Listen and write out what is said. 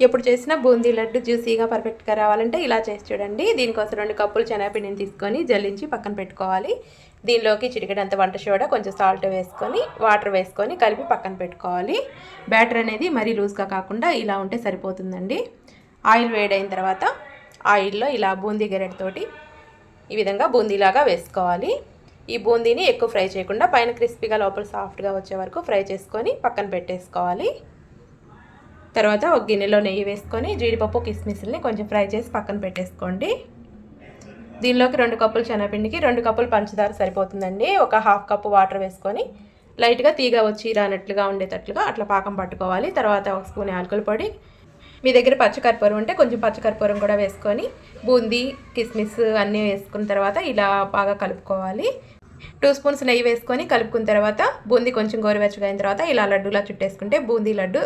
ఎప్పుడు చేసినా బూందీ లడ్డు జ్యూసీగా పర్ఫెక్ట్గా రావాలంటే ఇలా చేసి చూడండి. దీనికోసం 2 కప్పులు శనగపిండిని తీసుకొని జల్లించి పక్కన పెట్టుకోవాలి. దీనిలోకి చిటికెడంత వంట సోడా, కొంచెం సాల్ట్ వేసుకొని వాటర్ వేసుకొని కలిపి పక్కన పెట్టుకోవాలి. బ్యాటర్ అనేది మరీ లూజ్గా కాకుండా ఇలా ఉంటే సరిపోతుందండి. ఆయిల్ వేడైన తర్వాత ఆయిల్లో ఇలా బూందీ గెరెట్తోటి ఈ విధంగా బూందీలాగా వేసుకోవాలి. ఈ బూందీని ఎక్కువ ఫ్రై చేయకుండా పైన క్రిస్పీగా లోపల సాఫ్ట్గా వచ్చే వరకు ఫ్రై చేసుకొని పక్కన పెట్టేసుకోవాలి. తర్వాత ఒక గిన్నెలో నెయ్యి వేసుకొని జీడిపప్పు కిస్మిస్ని కొంచెం ఫ్రై చేసి పక్కన పెట్టేసుకోండి. దీనిలోకి 2 కప్పులు శనగపిండికి 2 కప్పులు పంచదార సరిపోతుందండి. ఒక 1/2 కప్పు వాటర్ వేసుకొని లైట్గా తీగ వచ్చి రానట్లుగా ఉండేటట్లుగా అట్లా పాకం పట్టుకోవాలి. తర్వాత 1 స్పూన్ యాలకుల పొడి, మీ దగ్గర పచ్చకర్పూరం ఉంటే కొంచెం పచ్చకర్పూరం కూడా వేసుకొని బూందీ కిస్మిస్ అన్నీ వేసుకున్న తర్వాత ఇలా బాగా కలుపుకోవాలి. 2 స్పూన్స్ నెయ్యి వేసుకొని కలుపుకున్న తర్వాత బూందీ కొంచెం గోరువెచ్చగా అయిన తర్వాత ఇలా లడ్డూలా చుట్టేసుకుంటే బూందీ లడ్డు